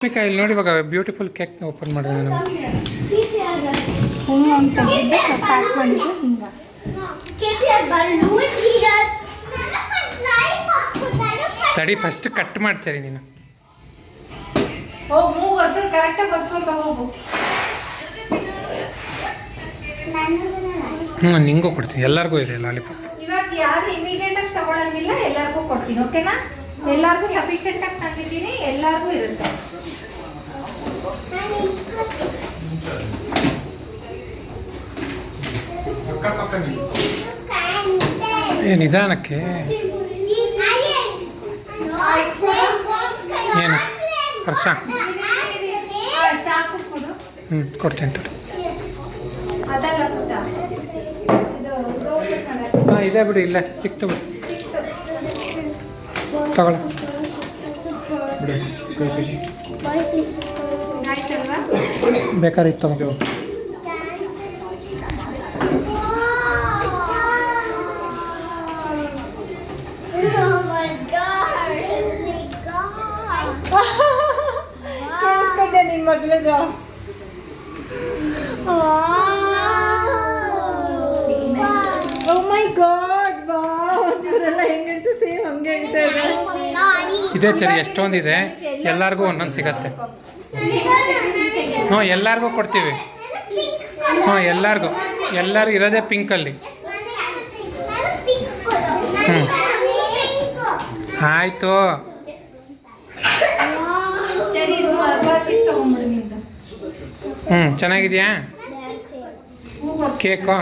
ಇಲ್ಲಿ ನೋಡಿ ಇವಾಗ ಬ್ಯೂಟಿಫುಲ್ ಕೇಕ್ ಓಪನ್ ಮಾಡಿದ್ರೆ ನಾವು ತಡಿ ಫಸ್ಟ್ ಕಟ್ ಮಾಡ್ತೀರಿ ನೀನು ನಿಂಗೂ ಕೊಡ್ತೀನಿ ಎಲ್ಲರಿಗೂ ಇದೆ ಲಾಲಿಪಾಪ್ ಇವಾಗ ಯಾರು ಇಮಿಡಿಯೇಟ್ ಆಗಿ ತಗೊಳಂಗಿಲ್ಲ ಎಲ್ಲರಿಗೂ ಕೊಡ್ತೀನಿ ಓಕೆನಾ ಎಲ್ಲರಿಗೂ ಸಫಿಷಿಯೆಂಟ್ ಆಗಿ ತಂದಿದ್ದೀನಿ ಎಲ್ಲರಿಗೂ ಇರುತ್ತೆ ನಿಧಾನಕ್ಕೆ ಏನು ಹರ್ಷ ಕೊಡ್ತೀನಿ ಹಾಂ ಇದೆ ಬಿಡಿ ಇಲ್ಲ ಸಿಕ್ತು ಬಿಡಿ ತಗೊಳ ಬೇಕಾದ್ರೆ ಇತ್ತು ತಗೋ ನಿನ್ ಮಗ್ಳದು ಓ ಮೈ ಗಾಡ್ ವಾ ಒಂಚೂರೆಲ್ಲ ಹೆಂಗೆ ಹೇಳ್ತು ಸೇಮ್ ಹಂಗೆ ಹೇಳ್ತಾ ಇದೆ ಸರಿ ಎಷ್ಟೊಂದಿದೆ ಎಲ್ಲರಿಗೂ ಒಂದೊಂದು ಸಿಗತ್ತೆ ಹ್ಞೂ ಎಲ್ಲರಿಗೂ ಕೊಡ್ತೀವಿ ಹ್ಞೂ ಎಲ್ಲರಿಗೂ ಎಲ್ಲರೂ ಇರೋದೇ ಪಿಂಕಲ್ಲಿ ಹ್ಞೂ ಆಯಿತು ಚೆನ್ನಾಗಿದೆಯಾ ಕೇಕು